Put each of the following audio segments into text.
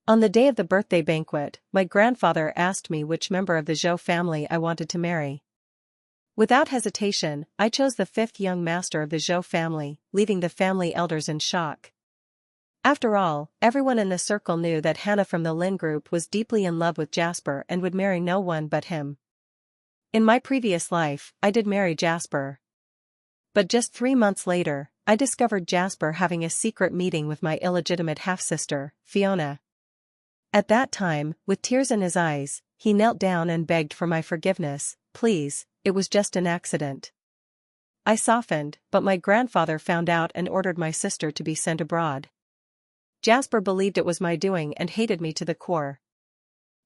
On the day of the birthday banquet, my grandfather asked me which member of the Zhou family I wanted to marry. Without hesitation, I chose the fifth young master of the Zhou family, leaving the family elders in shock. After all, everyone in the circle knew that Hannah from the Lin Group was deeply in love with Jasper and would marry no one but him. In my previous life, I did marry Jasper. But just 3 months later, I discovered Jasper having a secret meeting with my illegitimate half-sister, Fiona. At that time, with tears in his eyes, he knelt down and begged for my forgiveness. Please, it was just an accident. I softened, but my grandfather found out and ordered my sister to be sent abroad. Jasper believed it was my doing and hated me to the core.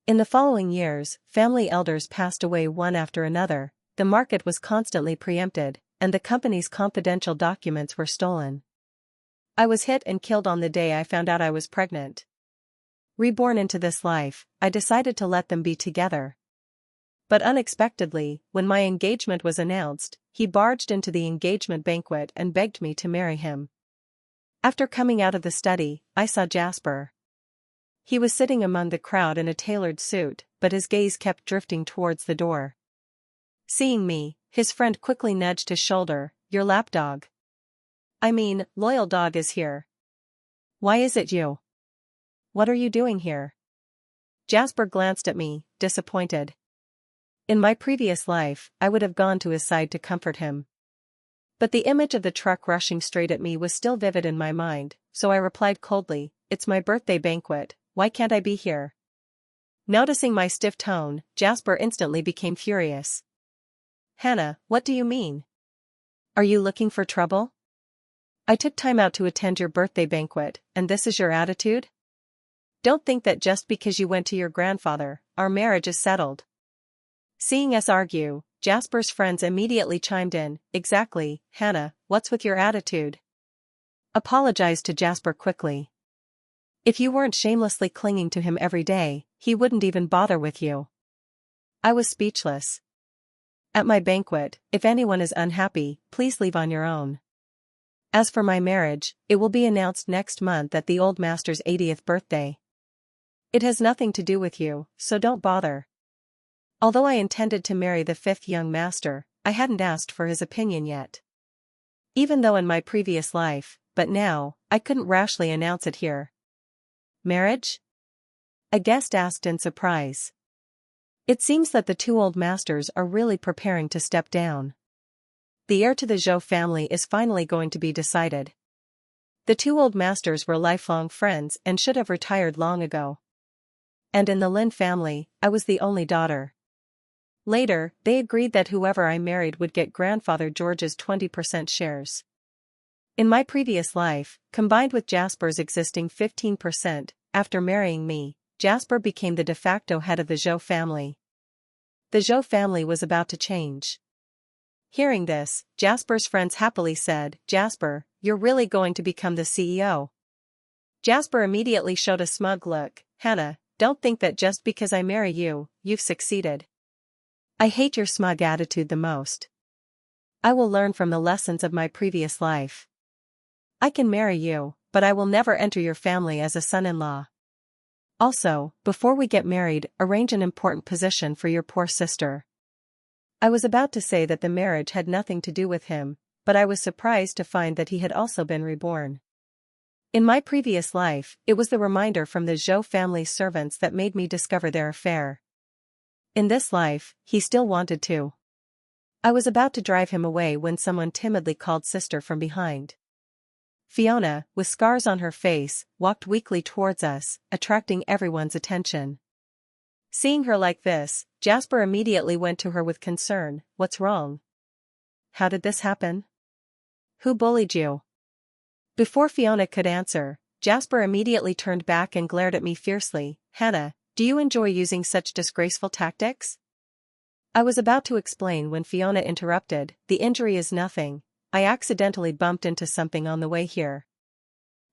In the following years, family elders passed away one after another, the market was constantly preempted, and the company's confidential documents were stolen. I was hit and killed on the day I found out I was pregnant. Reborn into this life, I decided to let them be together. But unexpectedly, when my engagement was announced, he barged into the engagement banquet and begged me to marry him. After coming out of the study, I saw Jasper. He was sitting among the crowd in a tailored suit, but his gaze kept drifting towards the door. Seeing me, his friend quickly nudged his shoulder. Your lapdog. I mean, loyal dog is here. Why is it you? What are you doing here? Jasper glanced at me, disappointed. In my previous life, I would have gone to his side to comfort him. But the image of the truck rushing straight at me was still vivid in my mind, so I replied coldly, It's my birthday banquet, why can't I be here? Noticing my stiff tone, Jasper instantly became furious. Hannah, what do you mean? Are you looking for trouble? I took time out to attend your birthday banquet, and this is your attitude? Don't think that just because you went to your grandfather, our marriage is settled. Seeing us argue, Jasper's friends immediately chimed in, Exactly, Hannah, what's with your attitude? Apologize to Jasper quickly. If you weren't shamelessly clinging to him every day, he wouldn't even bother with you. I was speechless. At my banquet, if anyone is unhappy, please leave on your own. As for my marriage, it will be announced next month at the old master's 80th birthday. It has nothing to do with you, so don't bother. Although I intended to marry the fifth young master, I hadn't asked for his opinion yet. Even though in my previous life, but now, I couldn't rashly announce it here. Marriage? A guest asked in surprise. It seems that the two old masters are really preparing to step down. The heir to the Zhou family is finally going to be decided. The two old masters were lifelong friends and should have retired long ago. And in the Lin family, I was the only daughter. Later, they agreed that whoever I married would get grandfather George's 20% shares. In my previous life, combined with Jasper's existing 15%, after marrying me, Jasper became the de facto head of the Zhou family. The Zhou family was about to change. Hearing this, Jasper's friends happily said, Jasper, you're really going to become the CEO. Jasper immediately showed a smug look, Hannah, don't think that just because I marry you, you've succeeded. I hate your smug attitude the most. I will learn from the lessons of my previous life. I can marry you, but I will never enter your family as a son-in-law. Also, before we get married, arrange an important position for your poor sister. I was about to say that the marriage had nothing to do with him, but I was surprised to find that he had also been reborn. In my previous life, it was the reminder from the Zhou family's servants that made me discover their affair. In this life, he still wanted to. I was about to drive him away when someone timidly called sister from behind. Fiona, with scars on her face, walked weakly towards us, attracting everyone's attention. Seeing her like this, Jasper immediately went to her with concern, What's wrong? How did this happen? Who bullied you? Before Fiona could answer, Jasper immediately turned back and glared at me fiercely, Hannah, do you enjoy using such disgraceful tactics? I was about to explain when Fiona interrupted, The injury is nothing, I accidentally bumped into something on the way here.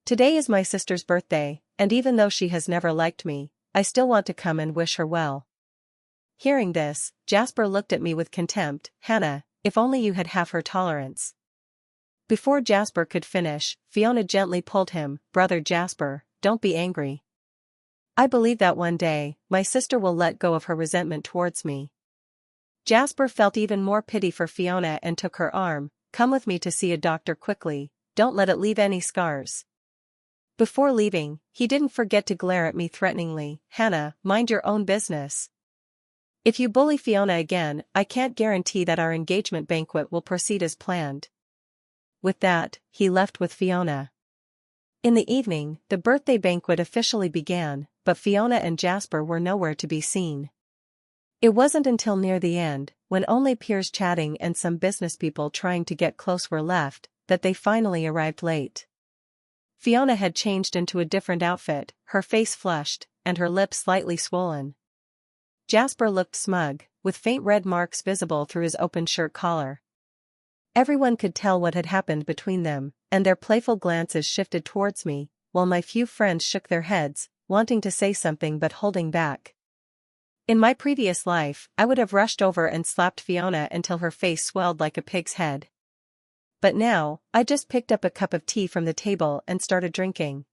Today is my sister's birthday, and even though she has never liked me, I still want to come and wish her well. Hearing this, Jasper looked at me with contempt, Hannah, if only you had half her tolerance. Before Jasper could finish, Fiona gently pulled him, Brother Jasper, don't be angry. I believe that one day, my sister will let go of her resentment towards me. Jasper felt even more pity for Fiona and took her arm. Come with me to see a doctor quickly, don't let it leave any scars. Before leaving, he didn't forget to glare at me threateningly. Hannah, mind your own business. If you bully Fiona again, I can't guarantee that our engagement banquet will proceed as planned. With that, he left with Fiona. In the evening, the birthday banquet officially began, but Fiona and Jasper were nowhere to be seen. It wasn't until near the end, when only peers chatting and some business people trying to get close were left, that they finally arrived late. Fiona had changed into a different outfit, her face flushed, and her lips slightly swollen. Jasper looked smug, with faint red marks visible through his open shirt collar. Everyone could tell what had happened between them, and their playful glances shifted towards me, while my few friends shook their heads, wanting to say something but holding back. In my previous life, I would have rushed over and slapped Fiona until her face swelled like a pig's head. But now, I just picked up a cup of tea from the table and started drinking.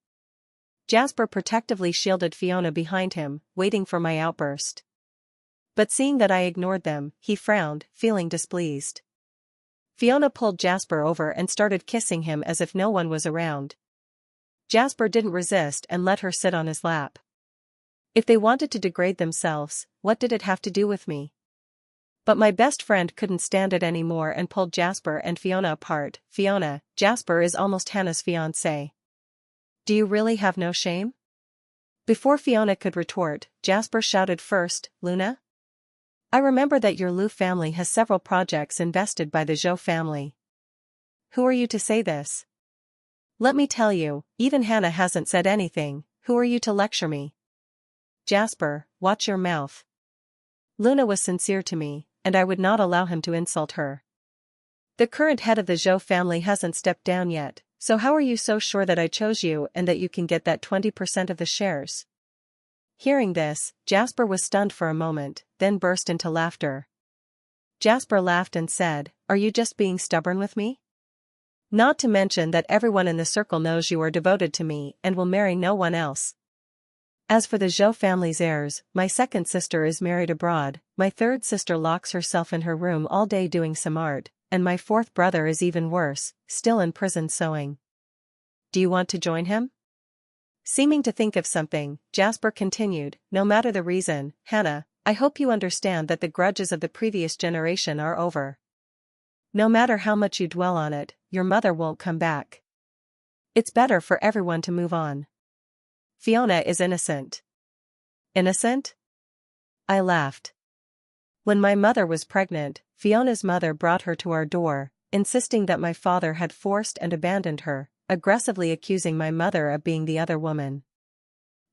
Jasper protectively shielded Fiona behind him, waiting for my outburst. But seeing that I ignored them, he frowned, feeling displeased. Fiona pulled Jasper over and started kissing him as if no one was around. Jasper didn't resist and let her sit on his lap. If they wanted to degrade themselves, what did it have to do with me? But my best friend couldn't stand it anymore and pulled Jasper and Fiona apart. Fiona, Jasper is almost Hannah's fiancé. Do you really have no shame? Before Fiona could retort, Jasper shouted first, Luna? I remember that your Liu family has several projects invested by the Zhou family. Who are you to say this? Let me tell you, even Hannah hasn't said anything. Who are you to lecture me? Jasper, watch your mouth. Luna was sincere to me, and I would not allow him to insult her. The current head of the Zhou family hasn't stepped down yet, so how are you so sure that I chose you and that you can get that 20% of the shares? Hearing this, Jasper was stunned for a moment, then burst into laughter. Jasper laughed and said, Are you just being stubborn with me? Not to mention that everyone in the circle knows you are devoted to me and will marry no one else. As for the Zhou family's heirs, my second sister is married abroad, my third sister locks herself in her room all day doing some art, and my fourth brother is even worse, still in prison sewing. Do you want to join him? Seeming to think of something, Jasper continued, No matter the reason, Hannah, I hope you understand that the grudges of the previous generation are over. No matter how much you dwell on it, your mother won't come back. It's better for everyone to move on. Fiona is innocent. Innocent? I laughed. When my mother was pregnant, Fiona's mother brought her to our door, insisting that my father had forced and abandoned her, aggressively accusing my mother of being the other woman.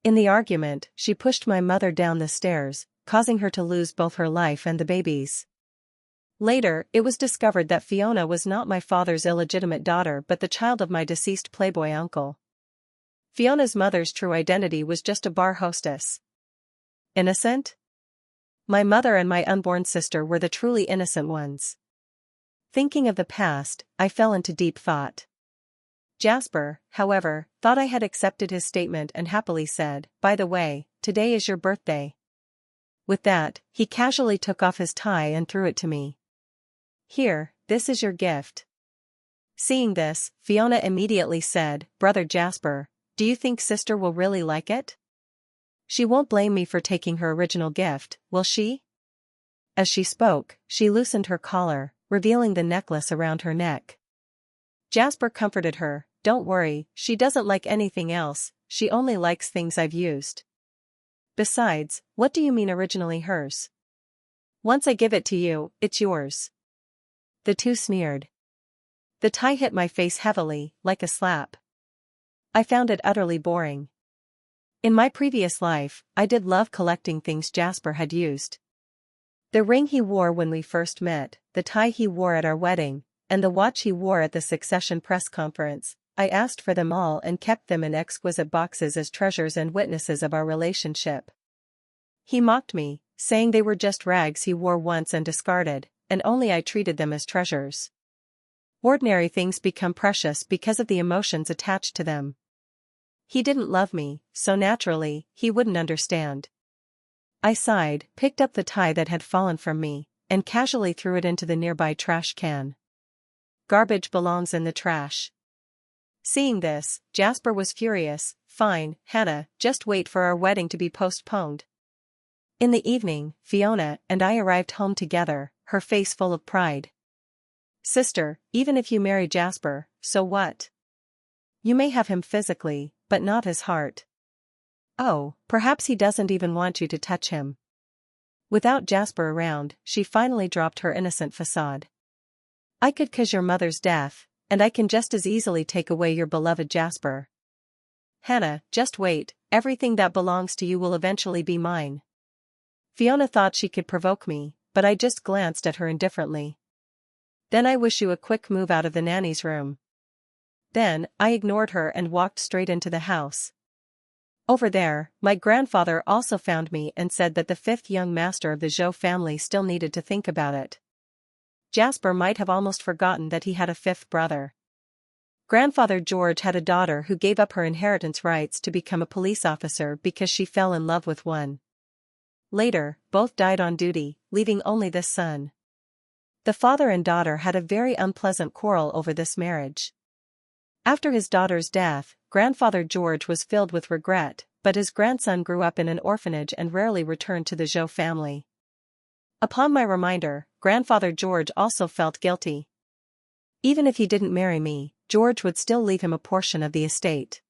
In the argument, she pushed my mother down the stairs, causing her to lose both her life and the babies. Later, it was discovered that Fiona was not my father's illegitimate daughter but the child of my deceased playboy uncle. Fiona's mother's true identity was just a bar hostess. Innocent? My mother and my unborn sister were the truly innocent ones. Thinking of the past, I fell into deep thought. Jasper, however, thought I had accepted his statement and happily said, By the way, today is your birthday. With that, he casually took off his tie and threw it to me. Here, this is your gift. Seeing this, Fiona immediately said, Brother Jasper, do you think sister will really like it? She won't blame me for taking her original gift, will she? As she spoke, she loosened her collar, revealing the necklace around her neck. Jasper comforted her, Don't worry, she doesn't like anything else, she only likes things I've used. Besides, what do you mean originally hers? Once I give it to you, it's yours. The two sneered. The tie hit my face heavily, like a slap. I found it utterly boring. In my previous life, I did love collecting things Jasper had used. The ring he wore when we first met, the tie he wore at our wedding, and the watch he wore at the succession press conference, I asked for them all and kept them in exquisite boxes as treasures and witnesses of our relationship. He mocked me, saying they were just rags he wore once and discarded, and only I treated them as treasures. Ordinary things become precious because of the emotions attached to them. He didn't love me, so naturally, he wouldn't understand. I sighed, picked up the tie that had fallen from me, and casually threw it into the nearby trash can. Garbage belongs in the trash. Seeing this, Jasper was furious. Fine, Hannah, just wait for our wedding to be postponed. In the evening, Fiona and I arrived home together, her face full of pride. Sister, even if you marry Jasper, so what? You may have him physically, but not his heart. Oh, perhaps he doesn't even want you to touch him. Without Jasper around, she finally dropped her innocent facade. I could 'cause your mother's death, and I can just as easily take away your beloved Jasper. Hannah, just wait, everything that belongs to you will eventually be mine. Fiona thought she could provoke me, but I just glanced at her indifferently. Then I wish you a quick move out of the nanny's room. Then, I ignored her and walked straight into the house. Over there, my grandfather also found me and said that the fifth young master of the Zhou family still needed to think about it. Jasper might have almost forgotten that he had a fifth brother. Grandfather George had a daughter who gave up her inheritance rights to become a police officer because she fell in love with one. Later, both died on duty, leaving only this son. The father and daughter had a very unpleasant quarrel over this marriage. After his daughter's death, Grandfather George was filled with regret, but his grandson grew up in an orphanage and rarely returned to the Zhou family. Upon my reminder, Grandfather George also felt guilty. Even if he didn't marry me, George would still leave him a portion of the estate.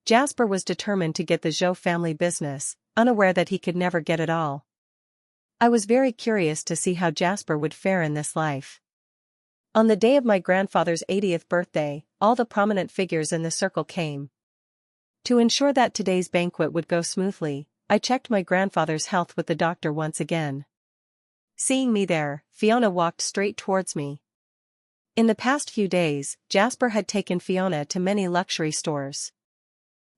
Jasper was determined to get the Zhou family business, unaware that he could never get it all. I was very curious to see how Jasper would fare in this life. On the day of my grandfather's 80th birthday, all the prominent figures in the circle came. To ensure that today's banquet would go smoothly, I checked my grandfather's health with the doctor once again. Seeing me there, Fiona walked straight towards me. In the past few days, Jasper had taken Fiona to many luxury stores.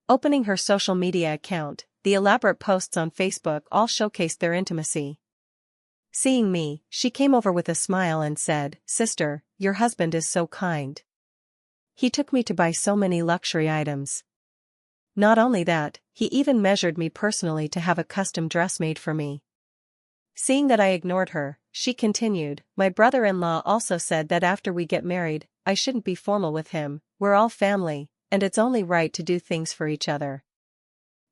Opening her social media account, the elaborate posts on Facebook all showcased their intimacy. Seeing me, she came over with a smile and said, "Sister, your husband is so kind. He took me to buy so many luxury items. Not only that, he even measured me personally to have a custom dress made for me." Seeing that I ignored her, she continued, "My brother-in-law also said that after we get married, I shouldn't be formal with him, we're all family, and it's only right to do things for each other."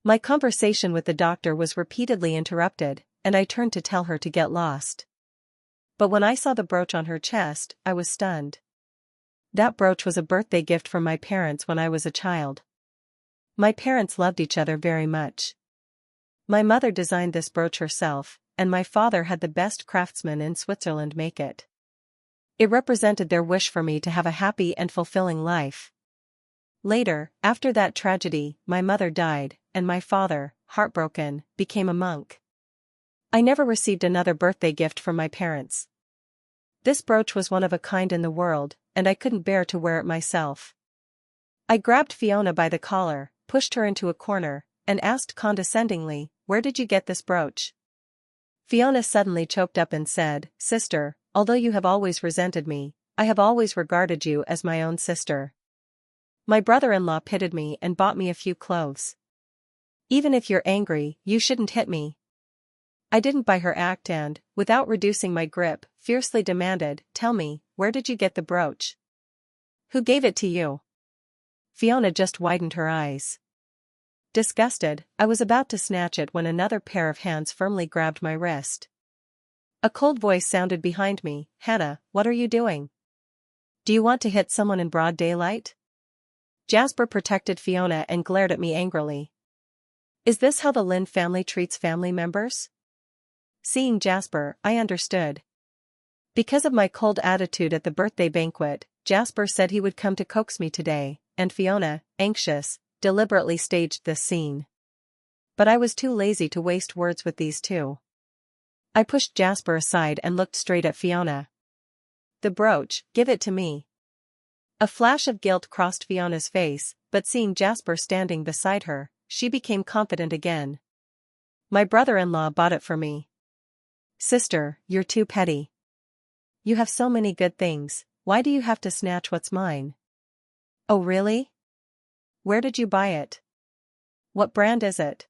My conversation with the doctor was repeatedly interrupted, and I turned to tell her to get lost. But when I saw the brooch on her chest, I was stunned. That brooch was a birthday gift from my parents when I was a child. My parents loved each other very much. My mother designed this brooch herself, and my father had the best craftsman in Switzerland make it. It represented their wish for me to have a happy and fulfilling life. Later, after that tragedy, my mother died, and my father, heartbroken, became a monk. I never received another birthday gift from my parents. This brooch was one of a kind in the world, and I couldn't bear to wear it myself. I grabbed Fiona by the collar, pushed her into a corner, and asked condescendingly, "Where did you get this brooch?" Fiona suddenly choked up and said, "Sister, although you have always resented me, I have always regarded you as my own sister. My brother-in-law pitied me and bought me a few clothes. Even if you're angry, you shouldn't hit me." I didn't buy her act and, without reducing my grip, fiercely demanded, "Tell me, where did you get the brooch? Who gave it to you?" Fiona just widened her eyes. Disgusted, I was about to snatch it when another pair of hands firmly grabbed my wrist. A cold voice sounded behind me, "Hannah, what are you doing? Do you want to hit someone in broad daylight?" Jasper protected Fiona and glared at me angrily. Is this how the Lin family treats family members? Seeing Jasper, I understood. Because of my cold attitude at the birthday banquet, Jasper said he would come to coax me today, and Fiona, anxious, deliberately staged this scene. But I was too lazy to waste words with these two. I pushed Jasper aside and looked straight at Fiona. "The brooch, give it to me." A flash of guilt crossed Fiona's face, but seeing Jasper standing beside her, she became confident again. "My brother-in-law bought it for me." "Sister, you're too petty. You have so many good things, why do you have to snatch what's mine?" "Oh really? Where did you buy it? What brand is it?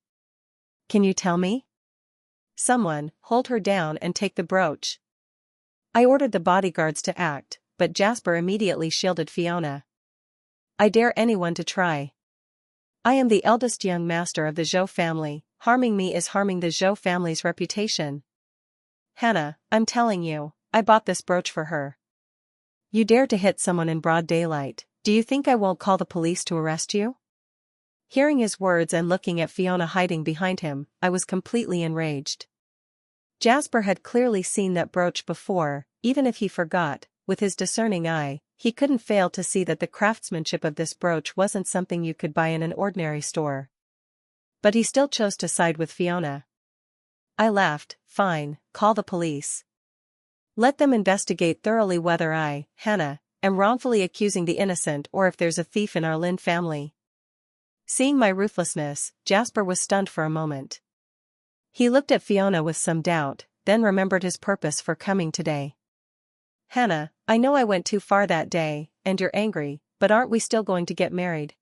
Can you tell me? Someone, hold her down and take the brooch. I ordered the bodyguards to act, but Jasper immediately shielded Fiona. I dare anyone to try. I am the eldest young master of the Zhou family, harming me is harming the Zhou family's reputation. Hannah, I'm telling you, I bought this brooch for her. You dare to hit someone in broad daylight, do you think I won't call the police to arrest you? Hearing his words and looking at Fiona hiding behind him, I was completely enraged. Jasper had clearly seen that brooch before, even if he forgot, with his discerning eye, he couldn't fail to see that the craftsmanship of this brooch wasn't something you could buy in an ordinary store. But he still chose to side with Fiona. I laughed, fine, call the police. Let them investigate thoroughly whether I, Hannah, am wrongfully accusing the innocent or if there's a thief in our Lin family. Seeing my ruthlessness, Jasper was stunned for a moment. He looked at Fiona with some doubt, then remembered his purpose for coming today. Hannah, I know I went too far that day, and you're angry, but aren't we still going to get married?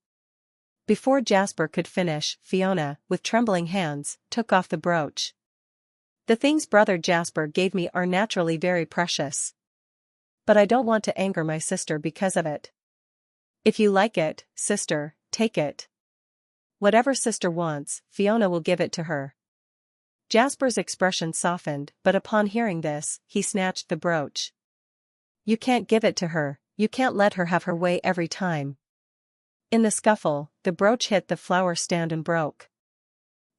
Before Jasper could finish, Fiona, with trembling hands, took off the brooch. The things brother Jasper gave me are naturally very precious. But I don't want to anger my sister because of it. If you like it, sister, take it. Whatever sister wants, Fiona will give it to her. Jasper's expression softened, but upon hearing this, he snatched the brooch. You can't give it to her, you can't let her have her way every time. In the scuffle, the brooch hit the flower stand and broke.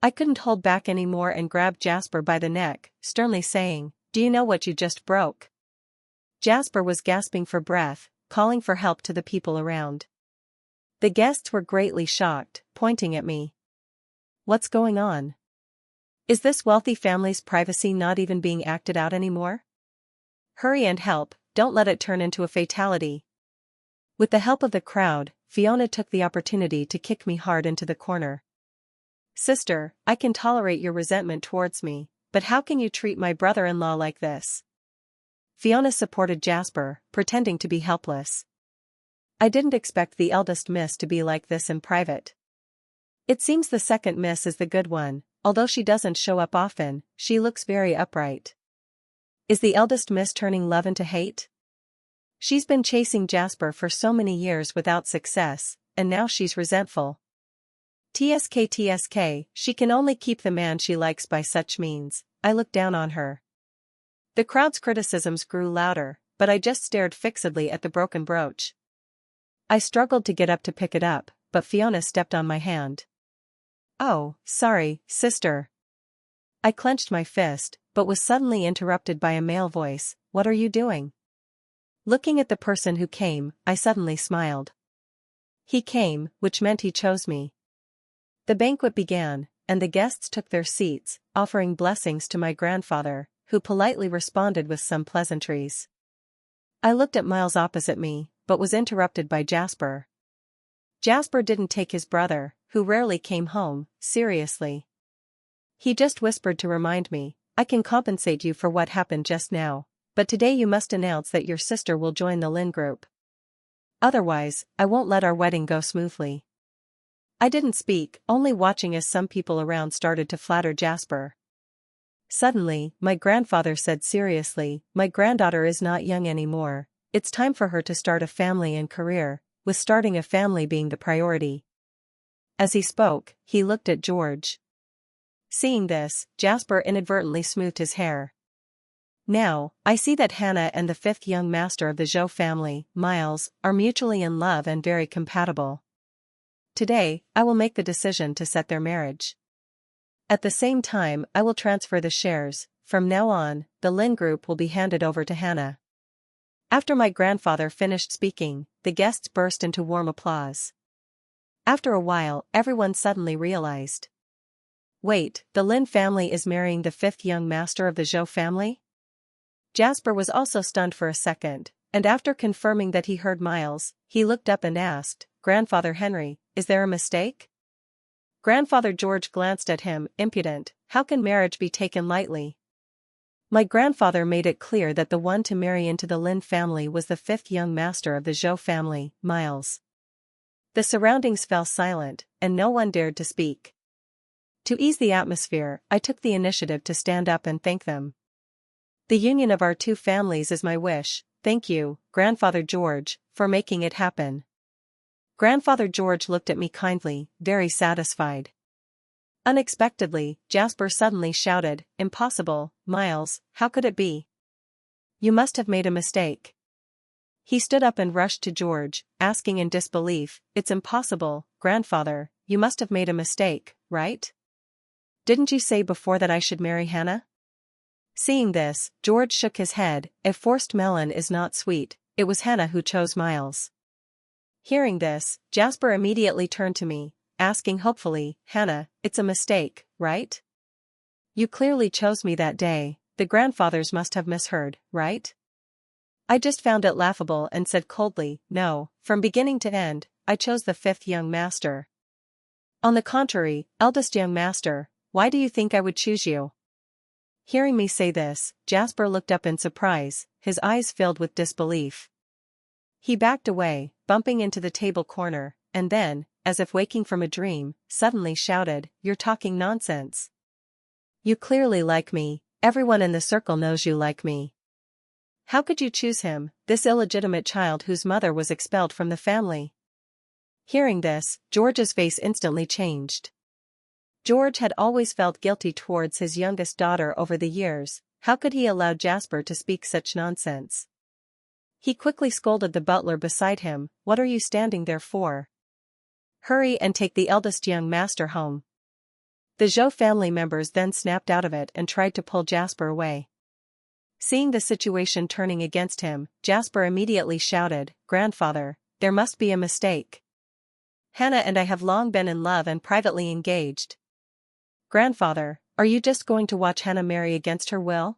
I couldn't hold back anymore and grabbed Jasper by the neck, sternly saying, "Do you know what you just broke?" Jasper was gasping for breath, calling for help to the people around. The guests were greatly shocked, pointing at me. What's going on? Is this wealthy family's privacy not even being acted out anymore? Hurry and help, don't let it turn into a fatality. With the help of the crowd, Fiona took the opportunity to kick me hard into the corner. Sister, I can tolerate your resentment towards me, but how can you treat my brother-in-law like this? Fiona supported Jasper, pretending to be helpless. I didn't expect the eldest miss to be like this in private. It seems the second miss is the good one, although she doesn't show up often, she looks very upright. Is the eldest miss turning love into hate? She's been chasing Jasper for so many years without success, and now she's resentful. TSK, she can only keep the man she likes by such means. I looked down on her. The crowd's criticisms grew louder, but I just stared fixedly at the broken brooch. I struggled to get up to pick it up, but Fiona stepped on my hand. Oh, sorry, sister. I clenched my fist, but was suddenly interrupted by a male voice. What are you doing? Looking at the person who came, I suddenly smiled. He came, which meant he chose me. The banquet began, and the guests took their seats, offering blessings to my grandfather, who politely responded with some pleasantries. I looked at Miles opposite me, but was interrupted by Jasper. Jasper didn't take his brother, who rarely came home, seriously. He just whispered to remind me, I can compensate you for what happened just now, but today you must announce that your sister will join the Lin Group. Otherwise, I won't let our wedding go smoothly. I didn't speak, only watching as some people around started to flatter Jasper. Suddenly, my grandfather said seriously, my granddaughter is not young anymore, it's time for her to start a family and career, with starting a family being the priority. As he spoke, he looked at George. Seeing this, Jasper inadvertently smoothed his hair. Now, I see that Hannah and the fifth young master of the Zhou family, Miles, are mutually in love and very compatible. Today, I will make the decision to set their marriage. At the same time, I will transfer the shares. From now on, the Lin Group will be handed over to Hannah. After my grandfather finished speaking, the guests burst into warm applause. After a while, everyone suddenly realized. Wait, the Lin family is marrying the fifth young master of the Zhou family? Jasper was also stunned for a second, and after confirming that he heard Miles, he looked up and asked, Grandfather Henry, is there a mistake? Grandfather George glanced at him, impudent, how can marriage be taken lightly? My grandfather made it clear that the one to marry into the Lin family was the fifth young master of the Zhou family, Miles. The surroundings fell silent, and no one dared to speak. To ease the atmosphere, I took the initiative to stand up and thank them. The union of our two families is my wish. Thank you, Grandfather George, for making it happen. Grandfather George looked at me kindly, very satisfied. Unexpectedly, Jasper suddenly shouted, "Impossible, Miles, how could it be? You must have made a mistake." He stood up and rushed to George, asking in disbelief, "It's impossible, Grandfather, you must have made a mistake, right? Didn't you say before that I should marry Hannah?" Seeing this, George shook his head. "A forced melon is not sweet, it was Hannah who chose Miles." Hearing this, Jasper immediately turned to me, asking hopefully, "Hannah, it's a mistake, right? You clearly chose me that day, the grandfathers must have misheard, right?" I just found it laughable and said coldly, "No, from beginning to end, I chose the fifth young master." "On the contrary, eldest young master, why do you think I would choose you?" Hearing me say this, Jasper looked up in surprise, his eyes filled with disbelief. He backed away, bumping into the table corner, and then, as if waking from a dream, suddenly shouted, "You're talking nonsense. You clearly like me, everyone in the circle knows you like me. How could you choose him, this illegitimate child whose mother was expelled from the family?" Hearing this, George's face instantly changed. George had always felt guilty towards his youngest daughter over the years. How could he allow Jasper to speak such nonsense? He quickly scolded the butler beside him, "What are you standing there for? Hurry and take the eldest young master home." The Zhou family members then snapped out of it and tried to pull Jasper away. Seeing the situation turning against him, Jasper immediately shouted, "Grandfather, there must be a mistake. Hannah and I have long been in love and privately engaged. Grandfather, are you just going to watch Hannah marry against her will?"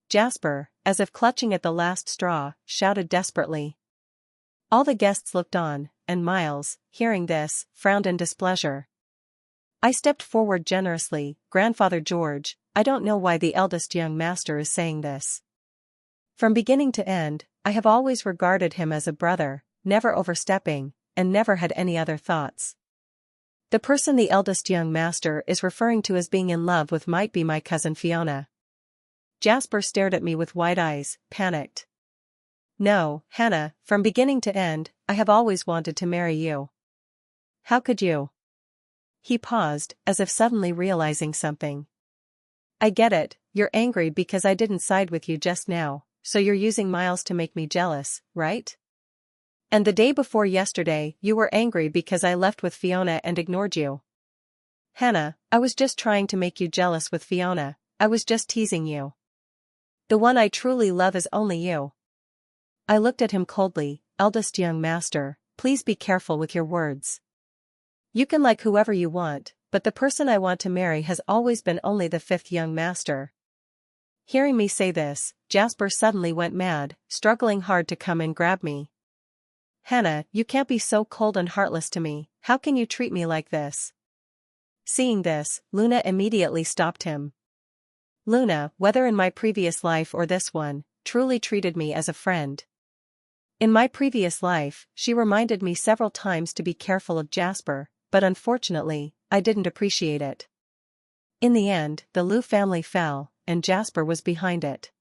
Jasper, as if clutching at the last straw, shouted desperately. All the guests looked on, and Miles, hearing this, frowned in displeasure. I stepped forward generously, "Grandfather George, I don't know why the eldest young master is saying this. From beginning to end, I have always regarded him as a brother, never overstepping, and never had any other thoughts. The person the eldest young master is referring to as being in love with might be my cousin Fiona." Jasper stared at me with wide eyes, panicked. "No, Hannah, from beginning to end, I have always wanted to marry you. How could you?" He paused, as if suddenly realizing something. "I get it, you're angry because I didn't side with you just now, so you're using Miles to make me jealous, right? And the day before yesterday you were angry because I left with Fiona and ignored you. Hannah, I was just trying to make you jealous with Fiona, I was just teasing you. The one I truly love is only you." I looked at him coldly, "Eldest young master, please be careful with your words. You can like whoever you want, but the person I want to marry has always been only the fifth young master." Hearing me say this, Jasper suddenly went mad, struggling hard to come and grab me. "Hannah, you can't be so cold and heartless to me, how can you treat me like this?" Seeing this, Luna immediately stopped him. Luna, whether in my previous life or this one, truly treated me as a friend. In my previous life, she reminded me several times to be careful of Jasper, but unfortunately, I didn't appreciate it. In the end, the Liu family fell, and Jasper was behind it.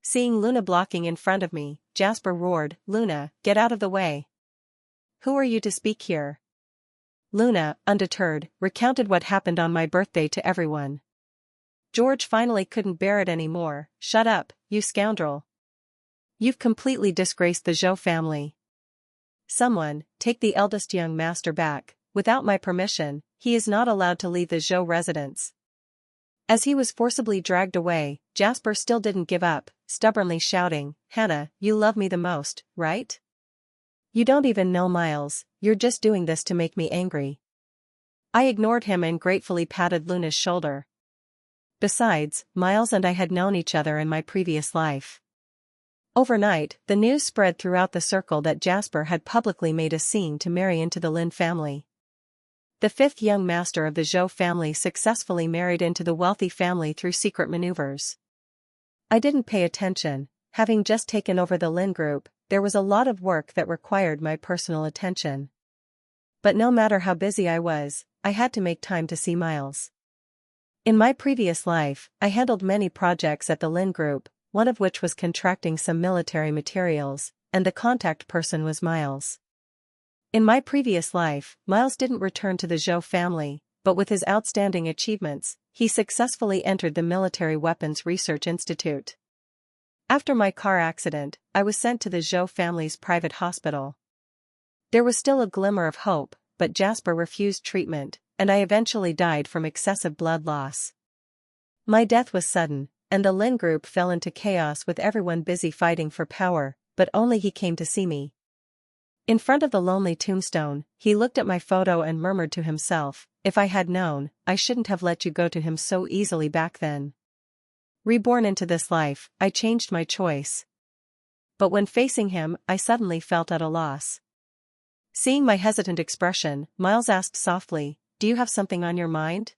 Seeing Luna blocking in front of me, Jasper roared, "Luna, get out of the way. Who are you to speak here?" Luna, undeterred, recounted what happened on my birthday to everyone. George finally couldn't bear it anymore. "Shut up, you scoundrel. You've completely disgraced the Zhou family. Someone, take the eldest young master back. Without my permission, he is not allowed to leave the Zhou residence." As he was forcibly dragged away, Jasper still didn't give up, stubbornly shouting, "Hannah, you love me the most, right? You don't even know Miles, you're just doing this to make me angry." I ignored him and gratefully patted Luna's shoulder. Besides, Miles and I had known each other in my previous life. Overnight, the news spread throughout the circle that Jasper had publicly made a scene to marry into the Lin family. The fifth young master of the Zhou family successfully married into the wealthy family through secret maneuvers. I didn't pay attention, having just taken over the Lin Group, there was a lot of work that required my personal attention. But no matter how busy I was, I had to make time to see Miles. In my previous life, I handled many projects at the Lin Group, one of which was contracting some military materials, and the contact person was Miles. In my previous life, Miles didn't return to the Zhou family, but with his outstanding achievements, he successfully entered the Military Weapons Research Institute. After my car accident, I was sent to the Zhou family's private hospital. There was still a glimmer of hope, but Jasper refused treatment, and I eventually died from excessive blood loss. My death was sudden, and the Lin Group fell into chaos with everyone busy fighting for power, but only he came to see me. In front of the lonely tombstone, he looked at my photo and murmured to himself, "If I had known, I shouldn't have let you go to him so easily back then." Reborn into this life, I changed my choice. But when facing him, I suddenly felt at a loss. Seeing my hesitant expression, Miles asked softly, "Do you have something on your mind?"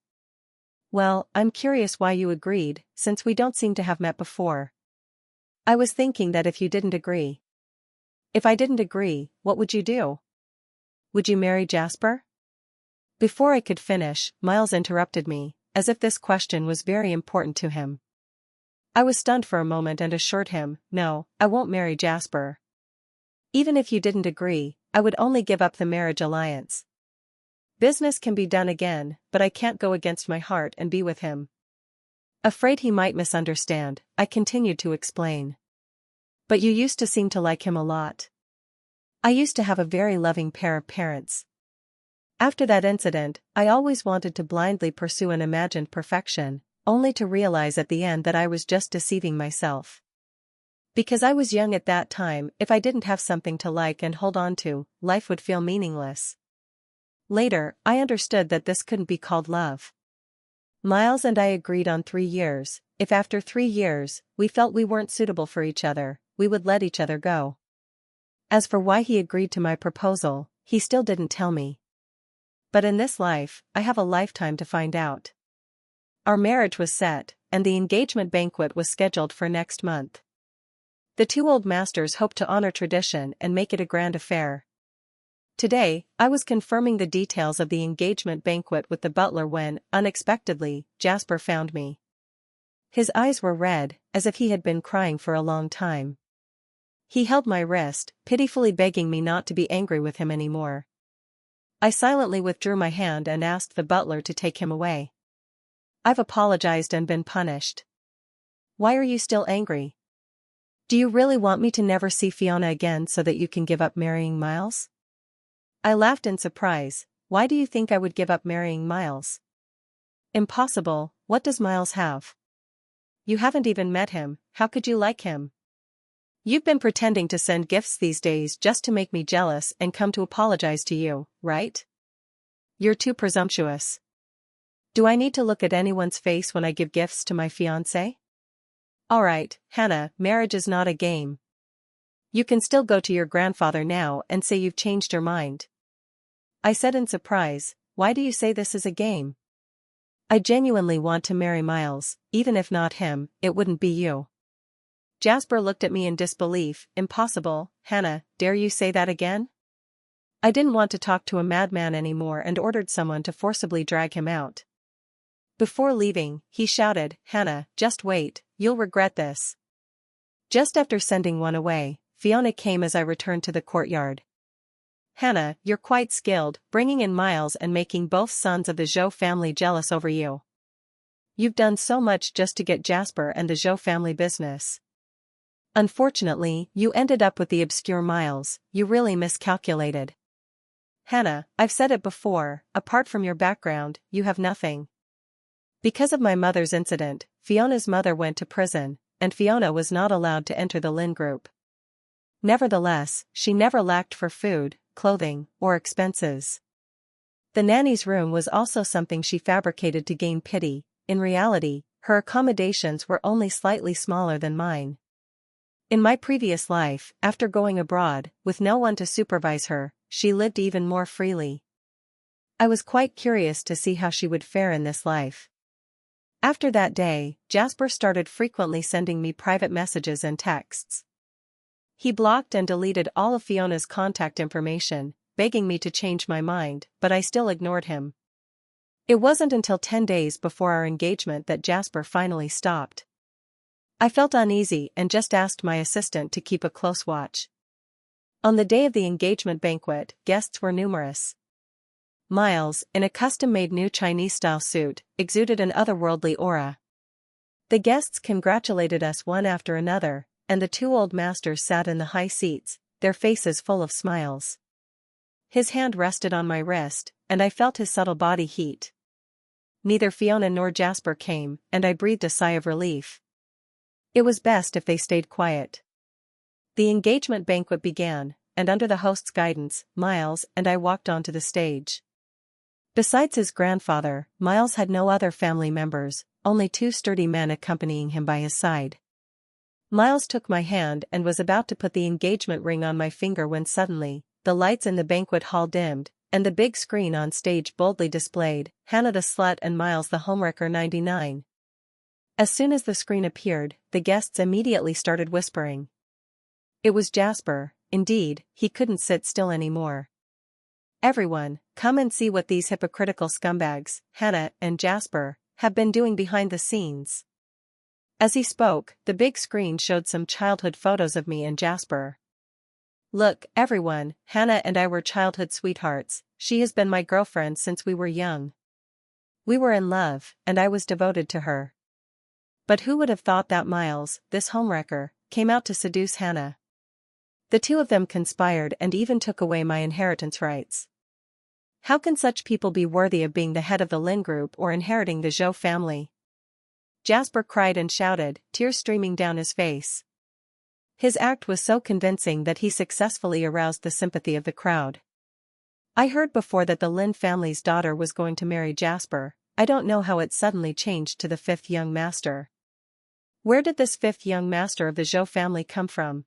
"Well, I'm curious why you agreed, since we don't seem to have met before." "I was thinking that if you didn't agree." "If I didn't agree, what would you do? Would you marry Jasper?" Before I could finish, Miles interrupted me, as if this question was very important to him. I was stunned for a moment and assured him, "No, I won't marry Jasper. Even if you didn't agree, I would only give up the marriage alliance. Business can be done again, but I can't go against my heart and be with him." Afraid he might misunderstand, I continued to explain. "But you used to seem to like him a lot. I used to have a very loving pair of parents. After that incident, I always wanted to blindly pursue an imagined perfection, only to realize at the end that I was just deceiving myself. Because I was young at that time, if I didn't have something to like and hold on to, life would feel meaningless. Later, I understood that this couldn't be called love. Miles and I agreed on 3 years. If after 3 years, we felt we weren't suitable for each other, we would let each other go. As for why he agreed to my proposal, he still didn't tell me. But in this life, I have a lifetime to find out. Our marriage was set, and the engagement banquet was scheduled for next month. The two old masters hoped to honor tradition and make it a grand affair. Today, I was confirming the details of the engagement banquet with the butler when, unexpectedly, Jasper found me. His eyes were red, as if he had been crying for a long time. He held my wrist, pitifully begging me not to be angry with him anymore. I silently withdrew my hand and asked the butler to take him away. "I've apologized and been punished. Why are you still angry? Do you really want me to never see Fiona again so that you can give up marrying Miles?" I laughed in surprise. "Why do you think I would give up marrying Miles?" "Impossible. What does Miles have? You haven't even met him, how could you like him? You've been pretending to send gifts these days just to make me jealous and come to apologize to you, right? You're too presumptuous. Do I need to look at anyone's face when I give gifts to my fiancé? Alright, Hannah, marriage is not a game. You can still go to your grandfather now and say you've changed your mind." I said in surprise, "Why do you say this is a game? I genuinely want to marry Miles, even if not him, it wouldn't be you." Jasper looked at me in disbelief. "Impossible, Hannah, dare you say that again?" I didn't want to talk to a madman anymore and ordered someone to forcibly drag him out. Before leaving, he shouted, "Hannah, just wait, you'll regret this." Just after sending one away, Fiona came as I returned to the courtyard. "Hannah, you're quite skilled, bringing in Miles and making both sons of the Zhou family jealous over you. You've done so much just to get Jasper and the Zhou family business. Unfortunately, you ended up with the obscure Miles. You really miscalculated. Hannah, I've said it before, apart from your background, you have nothing." Because of my mother's incident, Fiona's mother went to prison, and Fiona was not allowed to enter the Lin Group. Nevertheless, she never lacked for food, clothing, or expenses. The nanny's room was also something she fabricated to gain pity. In reality, her accommodations were only slightly smaller than mine. In my previous life, after going abroad, with no one to supervise her, she lived even more freely. I was quite curious to see how she would fare in this life. After that day, Jasper started frequently sending me private messages and texts. He blocked and deleted all of Fiona's contact information, begging me to change my mind, but I still ignored him. It wasn't until 10 days before our engagement that Jasper finally stopped. I felt uneasy and just asked my assistant to keep a close watch. On the day of the engagement banquet, guests were numerous. Miles, in a custom-made new Chinese-style suit, exuded an otherworldly aura. The guests congratulated us one after another, and the two old masters sat in the high seats, their faces full of smiles. His hand rested on my wrist, and I felt his subtle body heat. Neither Fiona nor Jasper came, and I breathed a sigh of relief. It was best if they stayed quiet. The engagement banquet began, and under the host's guidance, Miles and I walked onto the stage. Besides his grandfather, Miles had no other family members, only two sturdy men accompanying him by his side. Miles took my hand and was about to put the engagement ring on my finger when suddenly, the lights in the banquet hall dimmed, and the big screen on stage boldly displayed, "Hannah the Slut and Miles the Homewrecker 99. As soon as the screen appeared, the guests immediately started whispering. It was Jasper, indeed, he couldn't sit still anymore. "Everyone, come and see what these hypocritical scumbags, Hannah and Jasper, have been doing behind the scenes." As he spoke, the big screen showed some childhood photos of me and Jasper. "Look, everyone, Hannah and I were childhood sweethearts. She has been my girlfriend since we were young. We were in love, and I was devoted to her. But who would have thought that Miles, this homewrecker, came out to seduce Hannah? The two of them conspired and even took away my inheritance rights. How can such people be worthy of being the head of the Lin Group or inheriting the Zhou family?" Jasper cried and shouted, tears streaming down his face. His act was so convincing that he successfully aroused the sympathy of the crowd. I heard before that the Lin family's daughter was going to marry Jasper. I don't know how it suddenly changed to the fifth young master. Where did this fifth young master of the Zhou family come from?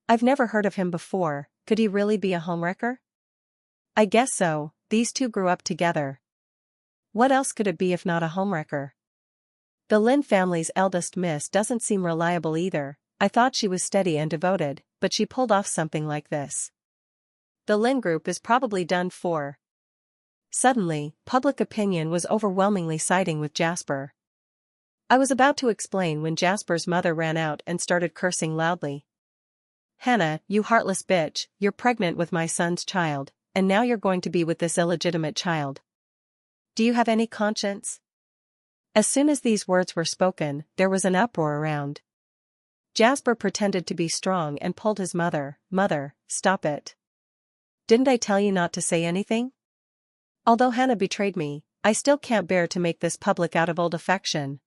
I've never heard of him before. Could he really be a homewrecker? I guess so, these two grew up together. What else could it be if not a homewrecker? The Lin family's eldest miss doesn't seem reliable either. I thought she was steady and devoted, but she pulled off something like this. The Lin Group is probably done for. Suddenly, public opinion was overwhelmingly siding with Jasper. I was about to explain when Jasper's mother ran out and started cursing loudly. "Hannah, you heartless bitch, you're pregnant with my son's child, and now you're going to be with this illegitimate child. Do you have any conscience?" As soon as these words were spoken, there was an uproar around. Jasper pretended to be strong and pulled his mother. "Mother, stop it. Didn't I tell you not to say anything? Although Hannah betrayed me, I still can't bear to make this public out of old affection.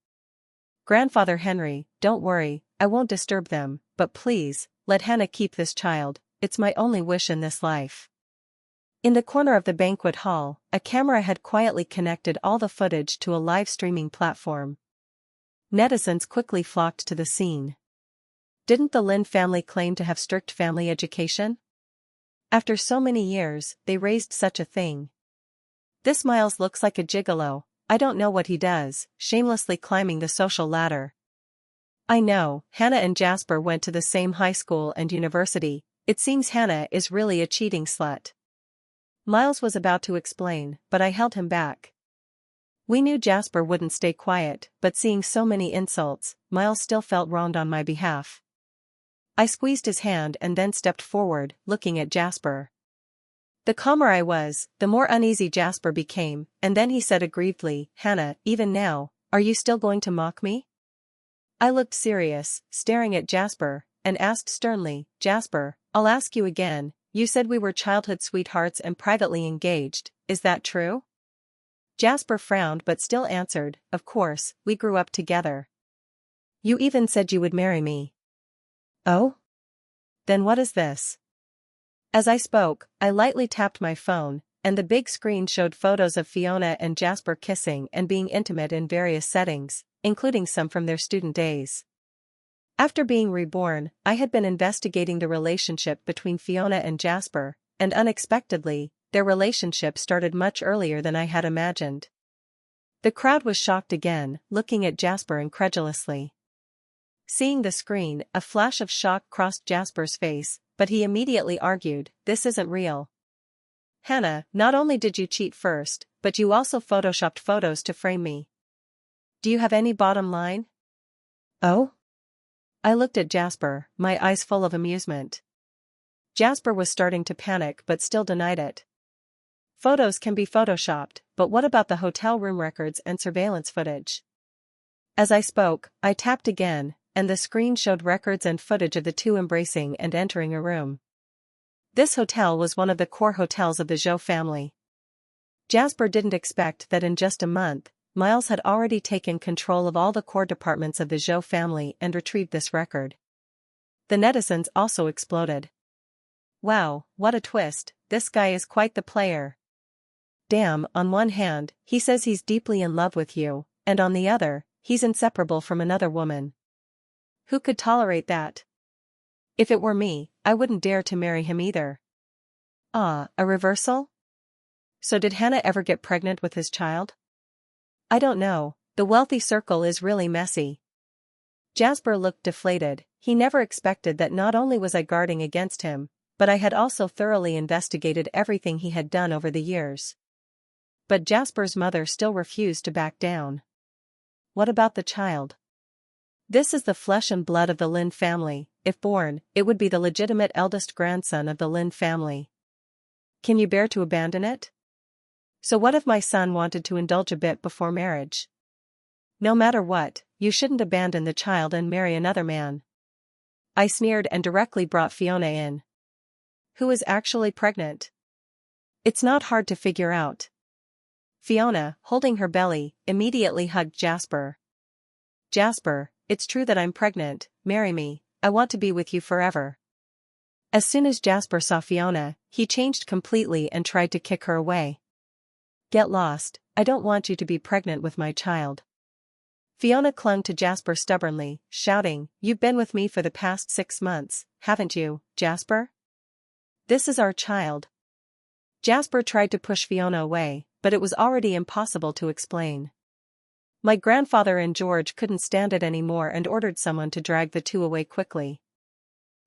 Grandfather Henry, don't worry, I won't disturb them, but please, let Hannah keep this child, it's my only wish in this life." In the corner of the banquet hall, a camera had quietly connected all the footage to a live streaming platform. Netizens quickly flocked to the scene. Didn't the Lin family claim to have strict family education? After so many years, they raised such a thing. This Miles looks like a gigolo. I don't know what he does, shamelessly climbing the social ladder. I know, Hannah and Jasper went to the same high school and university. It seems Hannah is really a cheating slut. Miles was about to explain, but I held him back. We knew Jasper wouldn't stay quiet, but seeing so many insults, Miles still felt wronged on my behalf. I squeezed his hand and then stepped forward, looking at Jasper. The calmer I was, the more uneasy Jasper became, and then he said aggrievedly, "Hannah, even now, are you still going to mock me?" I looked serious, staring at Jasper, and asked sternly, "Jasper, I'll ask you again, you said we were childhood sweethearts and privately engaged, is that true?" Jasper frowned but still answered, "Of course, we grew up together. You even said you would marry me." "Oh? Then what is this?" As I spoke, I lightly tapped my phone, and the big screen showed photos of Fiona and Jasper kissing and being intimate in various settings, including some from their student days. After being reborn, I had been investigating the relationship between Fiona and Jasper, and unexpectedly, their relationship started much earlier than I had imagined. The crowd was shocked again, looking at Jasper incredulously. Seeing the screen, a flash of shock crossed Jasper's face, but he immediately argued, "This isn't real. Hannah, not only did you cheat first, but you also photoshopped photos to frame me. Do you have any bottom line? Oh? I looked at Jasper, my eyes full of amusement. Jasper was starting to panic but still denied it. Photos can be photoshopped, but what about the hotel room records and surveillance footage? As I spoke, I tapped again, and the screen showed records and footage of the two embracing and entering a room. This hotel was one of the core hotels of the Zhou family. Jasper didn't expect that in just a month, Miles had already taken control of all the core departments of the Zhou family and retrieved this record. The netizens also exploded. Wow, what a twist, this guy is quite the player. Damn, on one hand, he says he's deeply in love with you, and on the other, he's inseparable from another woman. Who could tolerate that? If it were me, I wouldn't dare to marry him either. Ah, a reversal? So did Hannah ever get pregnant with his child? I don't know, the wealthy circle is really messy. Jasper looked deflated. He never expected that not only was I guarding against him, but I had also thoroughly investigated everything he had done over the years. But Jasper's mother still refused to back down. What about the child? This is the flesh and blood of the Lin family. If born, it would be the legitimate eldest grandson of the Lin family. Can you bear to abandon it? So what if my son wanted to indulge a bit before marriage? No matter what, you shouldn't abandon the child and marry another man. I sneered and directly brought Fiona in. Who is actually pregnant? It's not hard to figure out. Fiona, holding her belly, immediately hugged Jasper. Jasper, it's true that I'm pregnant, marry me, I want to be with you forever. As soon as Jasper saw Fiona, he changed completely and tried to kick her away. Get lost, I don't want you to be pregnant with my child. Fiona clung to Jasper stubbornly, shouting, You've been with me for the past 6 months, haven't you, Jasper? This is our child. Jasper tried to push Fiona away, but it was already impossible to explain. My grandfather and George couldn't stand it anymore and ordered someone to drag the two away quickly.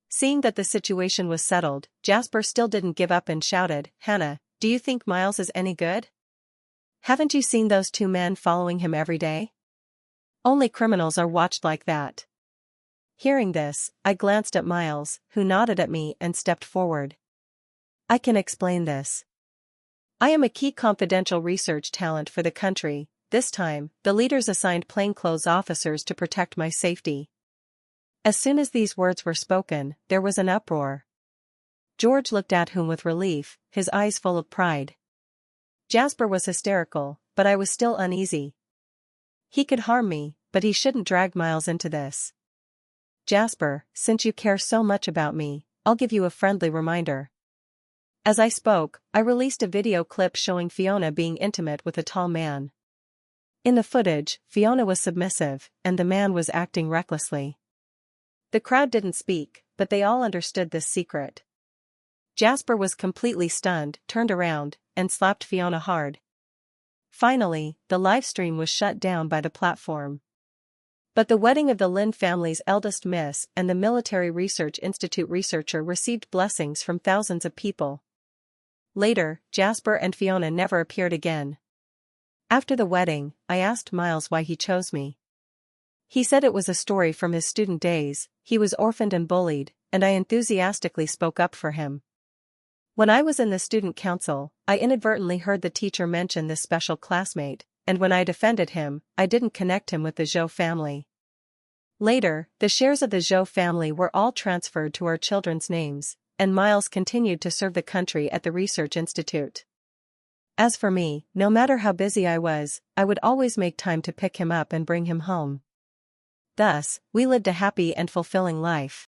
Seeing that the situation was settled, Jasper still didn't give up and shouted, Hannah, do you think Miles is any good? Haven't you seen those two men following him every day? Only criminals are watched like that. Hearing this, I glanced at Miles, who nodded at me and stepped forward. I can explain this. I am a key confidential research talent for the country. This time, the leaders assigned plainclothes officers to protect my safety. As soon as these words were spoken, there was an uproar. George looked at him with relief, his eyes full of pride. Jasper was hysterical, but I was still uneasy. He could harm me, but he shouldn't drag Miles into this. Jasper, since you care so much about me, I'll give you a friendly reminder. As I spoke, I released a video clip showing Fiona being intimate with a tall man. In the footage, Fiona was submissive, and the man was acting recklessly. The crowd didn't speak, but they all understood this secret. Jasper was completely stunned, turned around, and slapped Fiona hard. Finally, the live stream was shut down by the platform. But the wedding of the Lin family's eldest miss and the Military Research Institute researcher received blessings from thousands of people. Later, Jasper and Fiona never appeared again. After the wedding, I asked Miles why he chose me. He said it was a story from his student days. He was orphaned and bullied, and I enthusiastically spoke up for him. When I was in the student council, I inadvertently heard the teacher mention this special classmate, and when I defended him, I didn't connect him with the Zhou family. Later, the shares of the Zhou family were all transferred to our children's names, and Miles continued to serve the country at the Research Institute. As for me, no matter how busy I was, I would always make time to pick him up and bring him home. Thus, we lived a happy and fulfilling life.